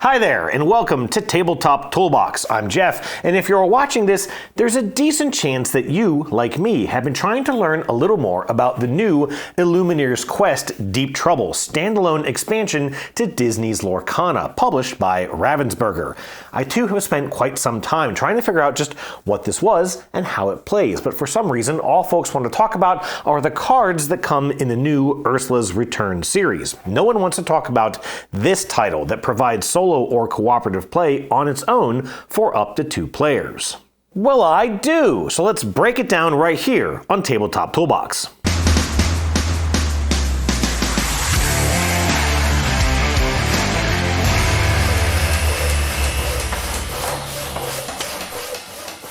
Hi there, and welcome to Tabletop Toolbox. I'm Jeff, and if you're watching this, there's a decent chance that you, like me, have been trying to learn a little more about the new Illumineers Quest Deep Trouble standalone expansion to Disney's Lorcana, published by Ravensburger. I too have spent quite some time trying to figure out just what this was and how it plays, but for some reason, all folks want to talk about are the cards that come in the new Ursula's Return series. No one wants to talk about this title that provides solo or cooperative play on its own for up to 2 players. Well, I do, so let's break it down right here on Tabletop Toolbox.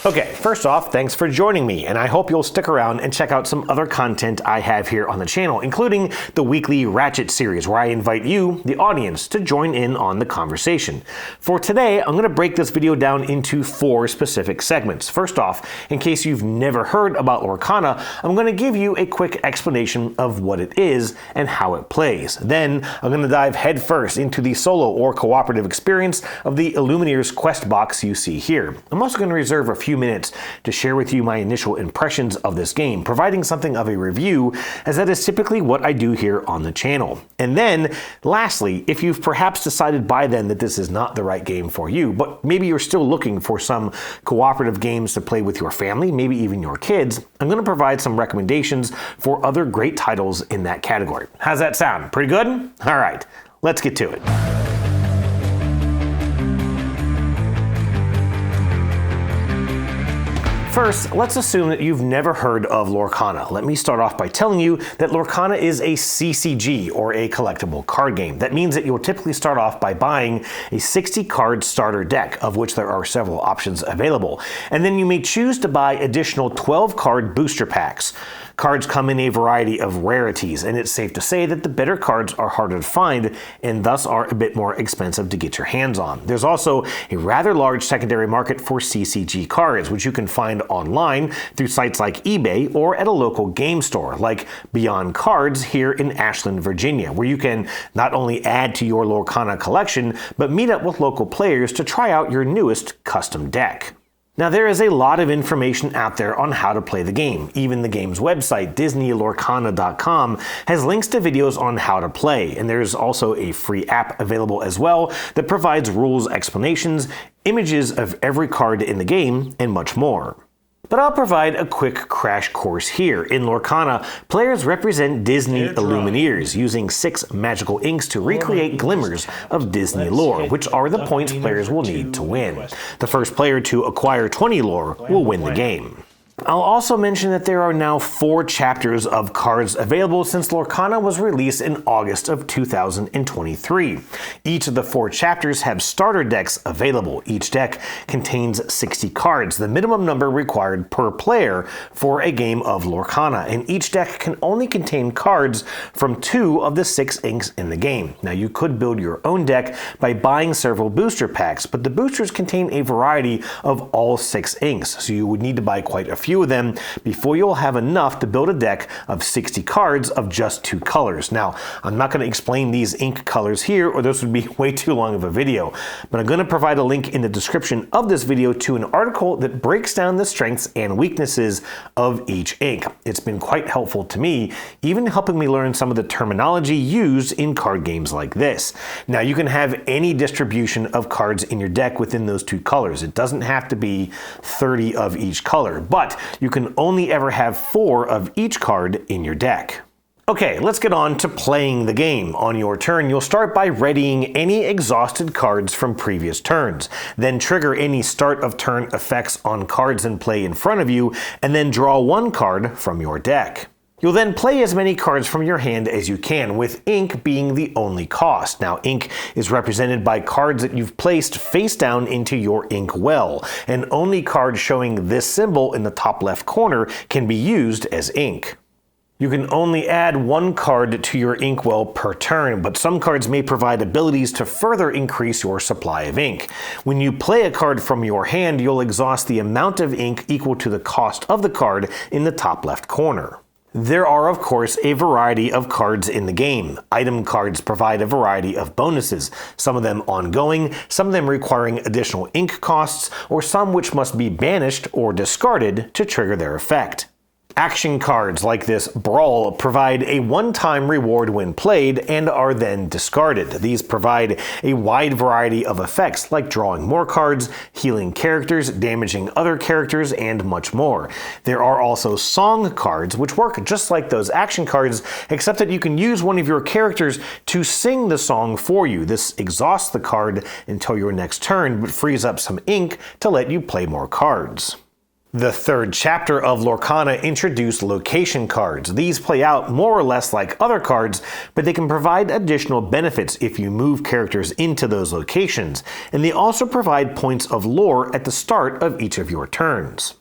Okay, first off, thanks for joining me, and I hope you'll stick around and check out some other content I have here on the channel, including the weekly Ratchet series, where I invite you, the audience, to join in on the conversation. For today, I'm going to break this video down into 4 specific segments. First off, in case you've never heard about Lorcana, I'm going to give you a quick explanation of what it is and how it plays. Then, I'm going to dive headfirst into the solo or cooperative experience of the Illumineers quest box you see here. I'm also going to reserve a few minutes to share with you my initial impressions of this game, providing something of a review, as that is typically what I do here on the channel. And then, lastly, if you've perhaps decided by then that this is not the right game for you, but maybe you're still looking for some cooperative games to play with your family, maybe even your kids, I'm going to provide some recommendations for other great titles in that category. How's that sound? Pretty good? All right, let's get to it. First, let's assume that you've never heard of Lorcana. Let me start off by telling you that Lorcana is a CCG, or a collectible card game. That means that you'll typically start off by buying a 60-card starter deck, of which there are several options available. And then you may choose to buy additional 12-card booster packs. Cards come in a variety of rarities, and it's safe to say that the better cards are harder to find and thus are a bit more expensive to get your hands on. There's also a rather large secondary market for CCG cards, which you can find online through sites like eBay or at a local game store like Beyond Cards here in Ashland, Virginia, where you can not only add to your Lorcana collection, but meet up with local players to try out your newest custom deck. Now, there is a lot of information out there on how to play the game. Even the game's website, DisneyLorcana.com, has links to videos on how to play, and there's also a free app available as well that provides rules explanations, images of every card in the game, and much more. But I'll provide a quick crash course here. In Lorcana, players represent Disney Illumineers, using 6 magical inks to recreate glimmers of Disney lore, which are the points players will need to win. The first player to acquire 20 lore will win the game. I'll also mention that there are now 4 chapters of cards available since Lorcana was released in August of 2023. Each of the 4 chapters have starter decks available. Each deck contains 60 cards, the minimum number required per player for a game of Lorcana, and each deck can only contain cards from 2 of the 6 inks in the game. Now, you could build your own deck by buying several booster packs, but the boosters contain a variety of all 6 inks, so you would need to buy quite a few of them before you'll have enough to build a deck of 60 cards of just 2 colors. Now, I'm not going to explain these ink colors here, or this would be way too long of a video, but I'm going to provide a link in the description of this video to an article that breaks down the strengths and weaknesses of each ink. It's been quite helpful to me, even helping me learn some of the terminology used in card games like this. Now, you can have any distribution of cards in your deck within those 2 colors. It doesn't have to be 30 of each color, but you can only ever have 4 of each card in your deck. Okay, let's get on to playing the game. On your turn, you'll start by readying any exhausted cards from previous turns. Then trigger any start of turn effects on cards in play in front of you, and then draw 1 card from your deck. You'll then play as many cards from your hand as you can, with ink being the only cost. Now, ink is represented by cards that you've placed face down into your ink well, and only cards showing this symbol in the top left corner can be used as ink. You can only add 1 card to your inkwell per turn, but some cards may provide abilities to further increase your supply of ink. When you play a card from your hand, you'll exhaust the amount of ink equal to the cost of the card in the top left corner. There are, of course, a variety of cards in the game. Item cards provide a variety of bonuses, some of them ongoing, some of them requiring additional ink costs, or some which must be banished or discarded to trigger their effect. Action cards like this Brawl provide a one-time reward when played and are then discarded. These provide a wide variety of effects like drawing more cards, healing characters, damaging other characters, and much more. There are also song cards which work just like those action cards, except that you can use one of your characters to sing the song for you. This exhausts the card until your next turn, but frees up some ink to let you play more cards. The third chapter of Lorcana introduced location cards. These play out more or less like other cards, but they can provide additional benefits if you move characters into those locations, and they also provide points of lore at the start of each of your turns.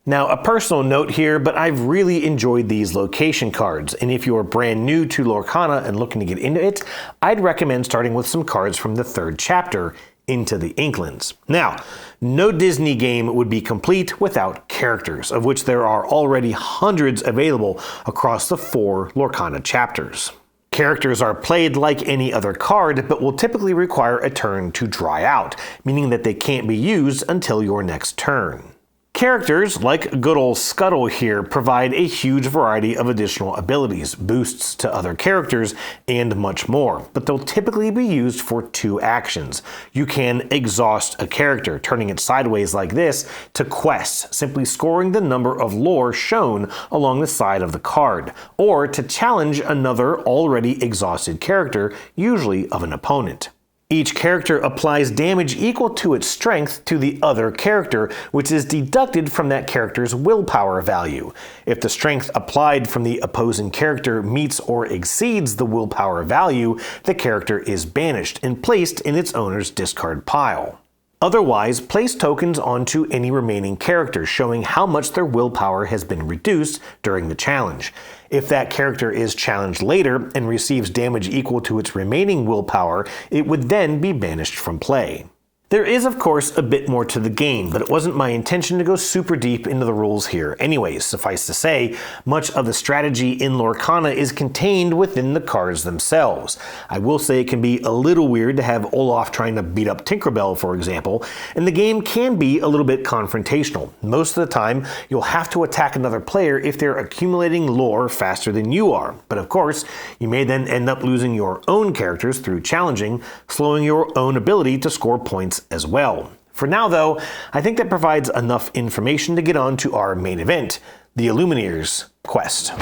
Now, a personal note here, but I've really enjoyed these location cards, and if you are brand new to Lorcana and looking to get into it, I'd recommend starting with some cards from the third chapter, Into the Inklings. Now, no Disney game would be complete without characters, of which there are already hundreds available across the 4 Lorcana chapters. Characters are played like any other card, but will typically require a turn to dry out, meaning that they can't be used until your next turn. Characters, like good old Scuttle here, provide a huge variety of additional abilities, boosts to other characters, and much more, but they'll typically be used for 2 actions. You can exhaust a character, turning it sideways like this, to quests, simply scoring the number of lore shown along the side of the card, or to challenge another already exhausted character, usually of an opponent. Each character applies damage equal to its strength to the other character, which is deducted from that character's willpower value. If the strength applied from the opposing character meets or exceeds the willpower value, the character is banished and placed in its owner's discard pile. Otherwise, place tokens onto any remaining character, showing how much their willpower has been reduced during the challenge. If that character is challenged later and receives damage equal to its remaining willpower, it would then be banished from play. There is, of course, a bit more to the game, but it wasn't my intention to go super deep into the rules here. Anyways, suffice to say, much of the strategy in Lorcana is contained within the cards themselves. I will say it can be a little weird to have Olaf trying to beat up Tinkerbell, for example, and the game can be a little bit confrontational. Most of the time, you'll have to attack another player if they're accumulating lore faster than you are. But of course, you may then end up losing your own characters through challenging, slowing your own ability to score points as well. For now though, I think that provides enough information to get on to our main event, the Illumineers quest.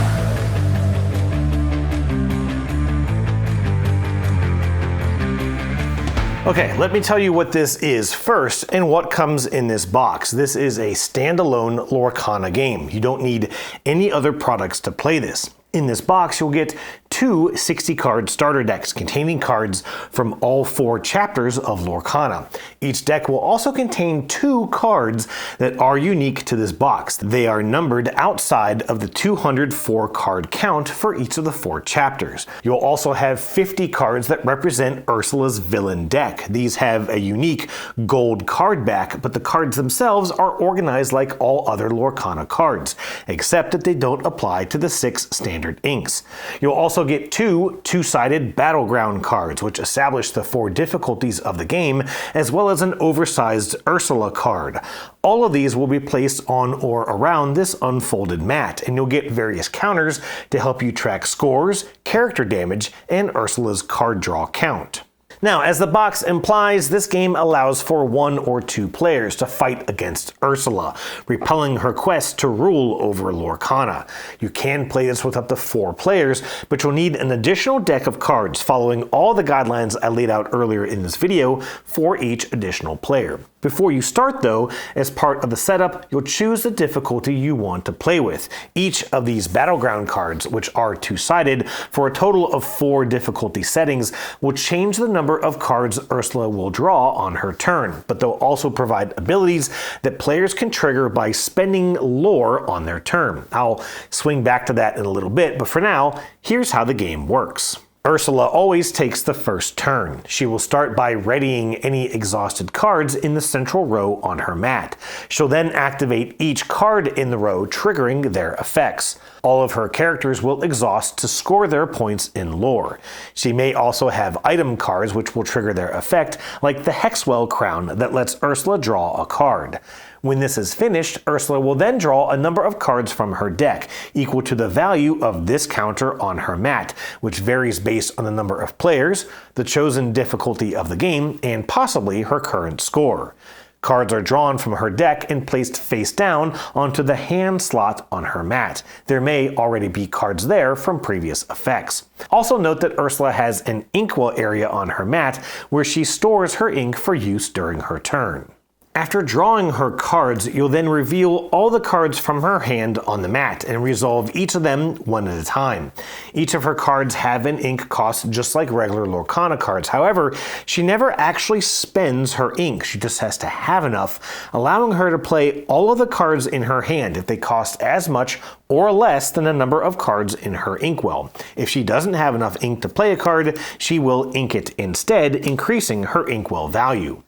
Okay, let me tell you what this is first and what comes in this box. This is a standalone Lorcana game. You don't need any other products to play this. In this box, you'll get 2 60-card starter decks containing cards from all 4 chapters of Lorcana. Each deck will also contain 2 cards that are unique to this box. They are numbered outside of the 204 card count for each of the 4 chapters. You'll also have 50 cards that represent Ursula's villain deck. These have a unique gold card back, but the cards themselves are organized like all other Lorcana cards, except that they don't apply to the 6 standard inks. You'll also get 2 two-sided battleground cards, which establish the 4 difficulties of the game, as well as an oversized Ursula card. All of these will be placed on or around this unfolded mat, and you'll get various counters to help you track scores, character damage, and Ursula's card draw count. Now, as the box implies, this game allows for 1 or 2 players to fight against Ursula, repelling her quest to rule over Lorcana. You can play this with up to 4 players, but you'll need an additional deck of cards following all the guidelines I laid out earlier in this video for each additional player. Before you start though, as part of the setup, you'll choose the difficulty you want to play with. Each of these battleground cards, which are 2-sided, for a total of 4 difficulty settings, will change the number of cards Ursula will draw on her turn, but they'll also provide abilities that players can trigger by spending lore on their turn. I'll swing back to that in a little bit, but for now, here's how the game works. Ursula always takes the first turn. She will start by readying any exhausted cards in the central row on her mat. She'll then activate each card in the row, triggering their effects. All of her characters will exhaust to score their points in lore. She may also have item cards which will trigger their effect, like the Hexwell crown that lets Ursula draw a card. When this is finished, Ursula will then draw a number of cards from her deck, equal to the value of this counter on her mat, which varies based on the number of players, the chosen difficulty of the game, and possibly her current score. Cards are drawn from her deck and placed face down onto the hand slot on her mat. There may already be cards there from previous effects. Also note that Ursula has an inkwell area on her mat where she stores her ink for use during her turn. After drawing her cards, you'll then reveal all the cards from her hand on the mat and resolve each of them one at a time. Each of her cards have an ink cost just like regular Lorcana cards. However, she never actually spends her ink. She just has to have enough, allowing her to play all of the cards in her hand if they cost as much or less than the number of cards in her inkwell. If she doesn't have enough ink to play a card, she will ink it instead, increasing her inkwell value.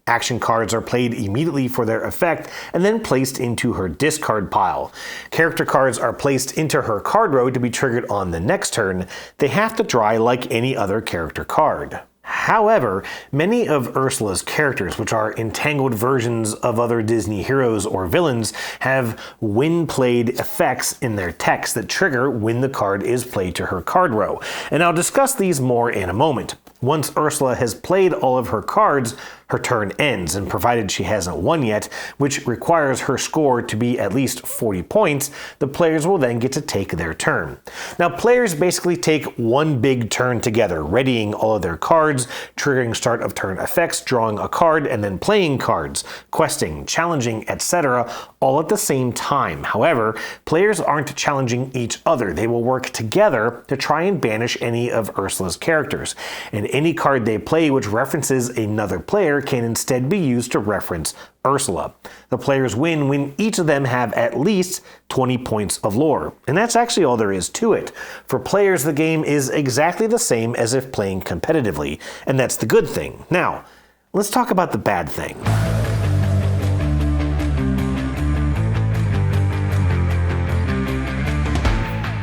Action cards are played immediately for their effect and then placed into her discard pile. Character cards are placed into her card row to be triggered on the next turn. They have to dry like any other character card. However, many of Ursula's characters, which are entangled versions of other Disney heroes or villains, have when played effects in their text that trigger when the card is played to her card row, and I'll discuss these more in a moment. Once Ursula has played all of her cards, her turn ends, and provided she hasn't won yet, which requires her score to be at least 40 points, the players will then get to take their turn. Now, players basically take one big turn together, readying all of their cards, triggering start of turn effects, drawing a card, and then playing cards, questing, challenging, etc., all at the same time. However, players aren't challenging each other. They will work together to try and banish any of Ursula's characters, and any card they play which references another player can instead be used to reference Ursula. The players win when each of them have at least 20 points of lore, and that's actually all there is to it. For players, the game is exactly the same as if playing competitively, and that's the good thing. Now, let's talk about the bad thing.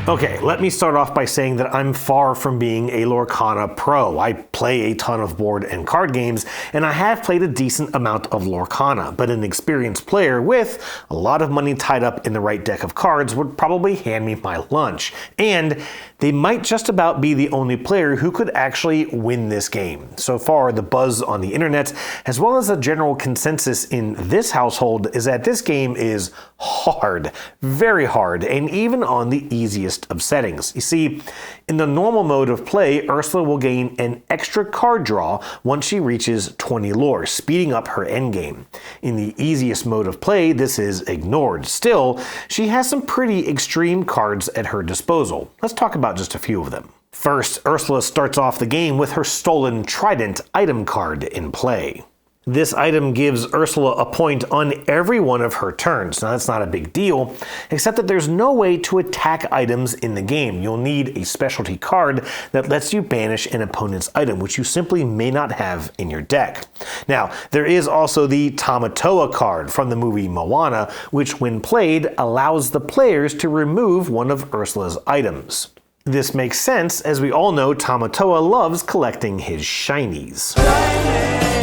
Okay, let me start off by saying that I'm far from being a Lorcana pro. I play a ton of board and card games, and I have played a decent amount of Lorcana, but an experienced player with a lot of money tied up in the right deck of cards would probably hand me my lunch. And they might just about be the only player who could actually win this game. So far, the buzz on the internet, as well as a general consensus in this household, is that this game is hard, very hard, and even on the easiest of settings. You see, in the normal mode of play, Ursula will gain an extra card draw once she reaches 20 lore, speeding up her endgame. In the easiest mode of play, this is ignored. Still, she has some pretty extreme cards at her disposal. Let's talk about just a few of them. First, Ursula starts off the game with her stolen Trident item card in play. This item gives Ursula a point on every one of her turns. Now, that's not a big deal, except that there's no way to attack items in the game. You'll need a specialty card that lets you banish an opponent's item, which you simply may not have in your deck. Now, there is also the Tamatoa card from the movie Moana, which when played allows the players to remove one of Ursula's items. This makes sense, as we all know Tamatoa loves collecting his shinies.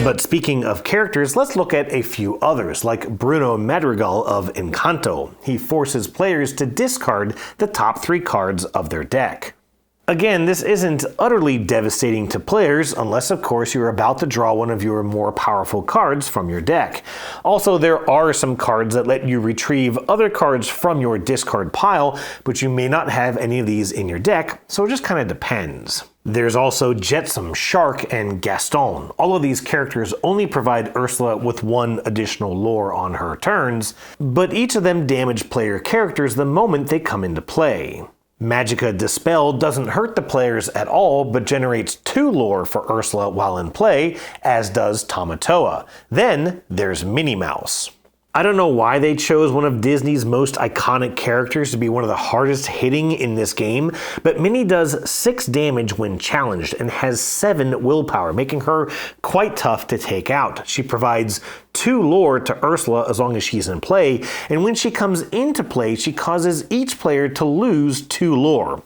But speaking of characters, let's look at a few others, like Bruno Madrigal of Encanto. He forces players to discard the top 3 cards of their deck. Again, this isn't utterly devastating to players, unless of course you're about to draw one of your more powerful cards from your deck. Also, there are some cards that let you retrieve other cards from your discard pile, but you may not have any of these in your deck, so it just kind of depends. There's also Jetsam, Shark, and Gaston. All of these characters only provide Ursula with one additional lore on her turns, but each of them damage player characters the moment they come into play. Magica Dispel doesn't hurt the players at all, but generates 2 lore for Ursula while in play, as does Tamatoa. Then there's Minnie Mouse. I don't know why they chose one of Disney's most iconic characters to be one of the hardest hitting in this game, but Minnie does 6 damage when challenged and has 7 willpower, making her quite tough to take out. She provides 2 lore to Ursula as long as she's in play, and when she comes into play, she causes each player to lose 2 lore.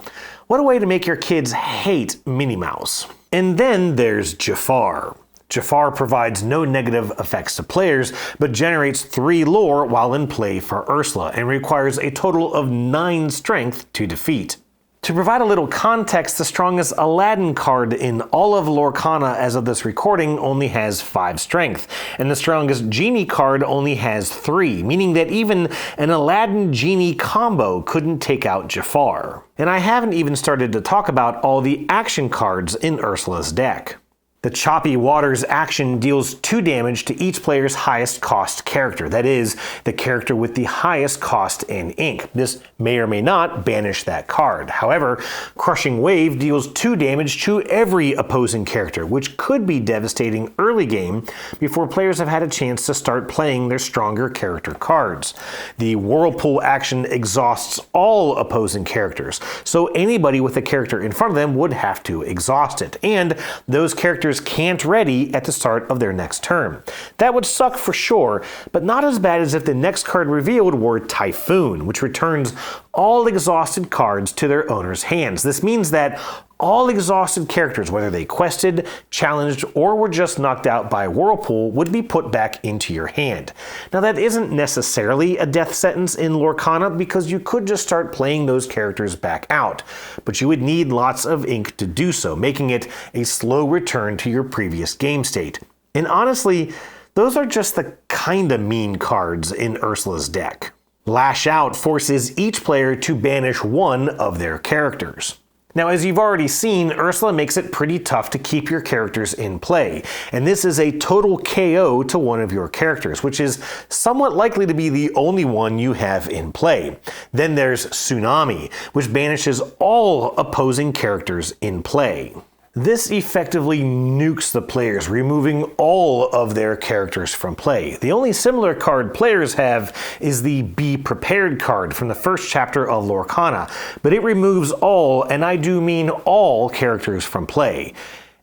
What a way to make your kids hate Minnie Mouse. And then there's Jafar. Jafar provides no negative effects to players, but generates 3 lore while in play for Ursula, and requires a total of 9 strength to defeat. To provide a little context, the strongest Aladdin card in all of Lorcana as of this recording only has 5 strength, and the strongest Genie card only has 3, meaning that even an Aladdin-Genie combo couldn't take out Jafar. And I haven't even started to talk about all the action cards in Ursula's deck. The Choppy Waters action deals 2 damage to each player's highest cost character, that is, the character with the highest cost in ink. This may or may not banish that card. However, Crushing Wave deals 2 damage to every opposing character, which could be devastating early game before players have had a chance to start playing their stronger character cards. The Whirlpool action exhausts all opposing characters, so anybody with a character in front of them would have to exhaust it, and those characters can't ready at the start of their next turn. That would suck for sure, but not as bad as if the next card revealed were Typhoon, which returns all exhausted cards to their owner's hands. This means that all exhausted characters, whether they quested, challenged, or were just knocked out by Whirlpool, would be put back into your hand. Now that isn't necessarily a death sentence in Lorcana because you could just start playing those characters back out, but you would need lots of ink to do so, making it a slow return to your previous game state. And honestly, those are just the kinda mean cards in Ursula's deck. Lash Out forces each player to banish 1 of their characters. Now, as you've already seen, Ursula makes it pretty tough to keep your characters in play, and this is a total KO to one of your characters, which is somewhat likely to be the only one you have in play. Then there's Tsunami, which banishes all opposing characters in play. This effectively nukes the players, removing all of their characters from play. The only similar card players have is the Be Prepared card from the first chapter of Lorcana, but it removes all, and I do mean all, characters from play.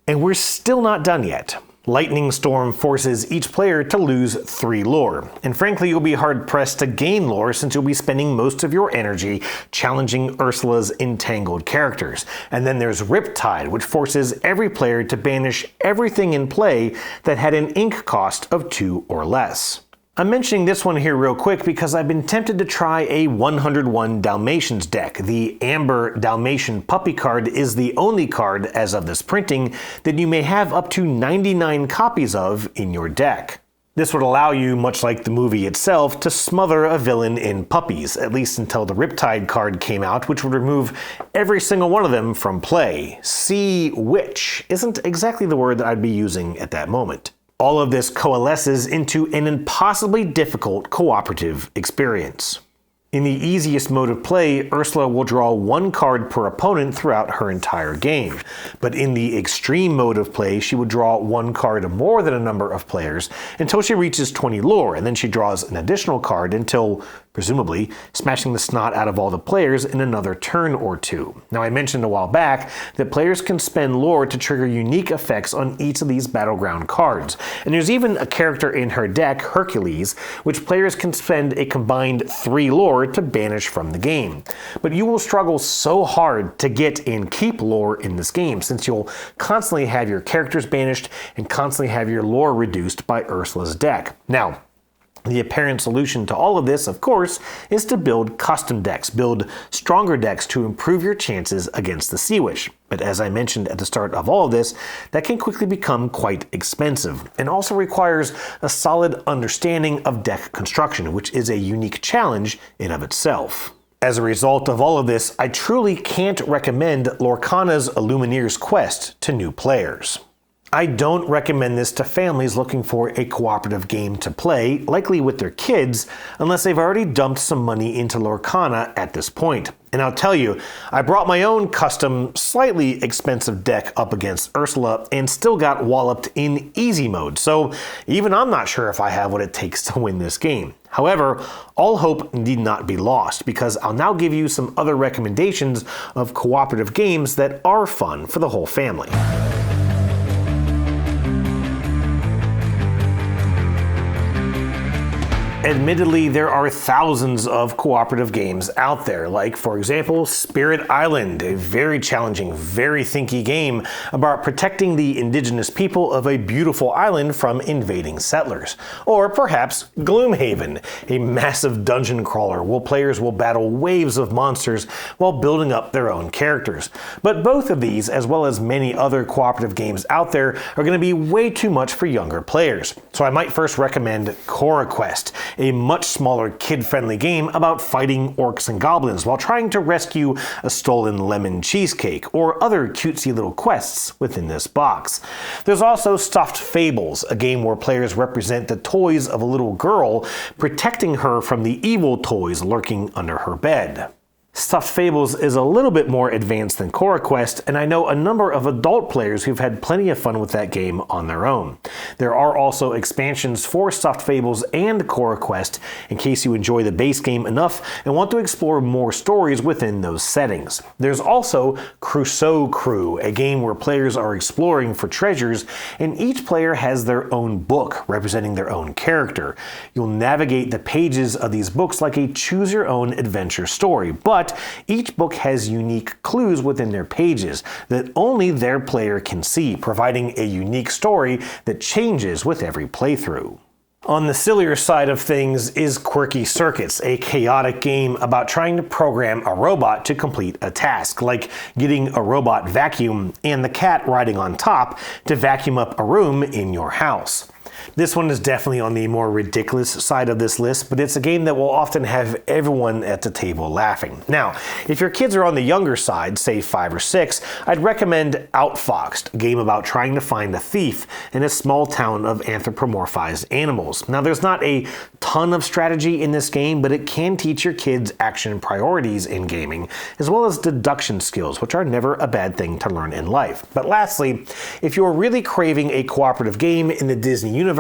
And we're still not done yet. Lightning Storm forces each player to lose 3 lore, and frankly you'll be hard-pressed to gain lore since you'll be spending most of your energy challenging Ursula's entangled characters. And then there's Riptide, which forces every player to banish everything in play that had an ink cost of 2 or less. I'm mentioning this one here real quick because I've been tempted to try a 101 Dalmatians deck. The Amber Dalmatian Puppy card is the only card, as of this printing, that you may have up to 99 copies of in your deck. This would allow you, much like the movie itself, to smother a villain in puppies, at least until the Riptide card came out, which would remove every single one of them from play. See which isn't exactly the word that I'd be using at that moment. All of this coalesces into an impossibly difficult cooperative experience. In the easiest mode of play, Ursula will draw 1 card per opponent throughout her entire game. But in the extreme mode of play, she would draw 1 card more than a number of players until she reaches 20 lore, and then she draws an additional card until, presumably, smashing the snot out of all the players in another turn or 2. Now, I mentioned a while back that players can spend lore to trigger unique effects on each of these battleground cards. And there's even a character in her deck, Hercules, which players can spend a combined 3 lore to banish from the game. But you will struggle so hard to get and keep lore in this game, since you'll constantly have your characters banished and constantly have your lore reduced by Ursula's deck. Now, the apparent solution to all of this, of course, is to build custom decks, build stronger decks to improve your chances against the Sea Witch. But as I mentioned at the start of all of this, that can quickly become quite expensive, and also requires a solid understanding of deck construction, which is a unique challenge in of itself. As a result of all of this, I truly can't recommend Lorcana's Illumineers quest to new players. I don't recommend this to families looking for a cooperative game to play, likely with their kids, unless they've already dumped some money into Lorcana at this point. And I'll tell you, I brought my own custom, slightly expensive deck up against Ursula and still got walloped in easy mode, so even I'm not sure if I have what it takes to win this game. However, all hope need not be lost, because I'll now give you some other recommendations of cooperative games that are fun for the whole family. Admittedly, there are thousands of cooperative games out there, like, for example, Spirit Island, a very challenging, very thinky game about protecting the indigenous people of a beautiful island from invading settlers. Or perhaps Gloomhaven, a massive dungeon crawler where players will battle waves of monsters while building up their own characters. But both of these, as well as many other cooperative games out there, are going to be way too much for younger players. So I might first recommend Cooperative, a much smaller kid-friendly game about fighting orcs and goblins while trying to rescue a stolen lemon cheesecake, or other cutesy little quests within this box. There's also Stuffed Fables, a game where players represent the toys of a little girl, protecting her from the evil toys lurking under her bed. Stuffed Fables is a little bit more advanced than Cooperative, and I know a number of adult players who've had plenty of fun with that game on their own. There are also expansions for Stuffed Fables and Cooperative in case you enjoy the base game enough and want to explore more stories within those settings. There's also Crusoe Crew, a game where players are exploring for treasures, and each player has their own book representing their own character. You'll navigate the pages of these books like a choose-your-own-adventure story, but each book has unique clues within their pages that only their player can see, providing a unique story that changes with every playthrough. On the sillier side of things is Quirky Circuits, a chaotic game about trying to program a robot to complete a task, like getting a robot vacuum and the cat riding on top to vacuum up a room in your house. This one is definitely on the more ridiculous side of this list, but it's a game that will often have everyone at the table laughing. Now, if your kids are on the younger side, say 5 or 6, I'd recommend Outfoxed, a game about trying to find a thief in a small town of anthropomorphized animals. Now, there's not a ton of strategy in this game, but it can teach your kids action priorities in gaming, as well as deduction skills, which are never a bad thing to learn in life. But lastly, if you're really craving a cooperative game in the Disney universe,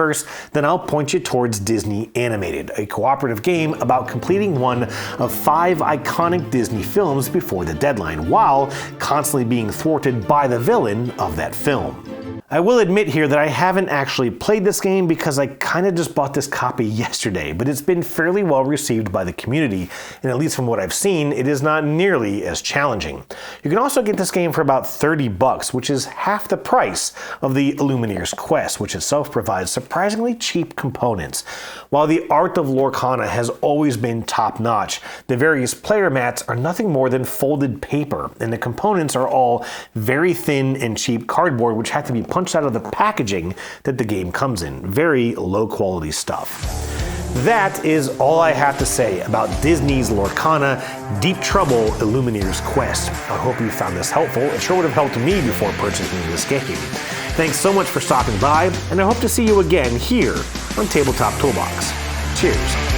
then I'll point you towards Disney Animated, a cooperative game about completing one of 5 iconic Disney films before the deadline, while constantly being thwarted by the villain of that film. I will admit here that I haven't actually played this game because I kind of just bought this copy yesterday, but it's been fairly well received by the community, and at least from what I've seen, it is not nearly as challenging. You can also get this game for about $30, which is half the price of the Illumineers Quest, which itself provides surprisingly cheap components. While the art of Lorcana has always been top-notch, the various player mats are nothing more than folded paper, and the components are all very thin and cheap cardboard, which have to be punched out of the packaging that the game comes in. Very low quality stuff. That is all I have to say about Disney's Lorcana Deep Trouble Illumineers Quest. I hope you found this helpful. It sure would have helped me before purchasing this game. Thanks so much for stopping by, and I hope to see you again here on Tabletop Toolbox. Cheers.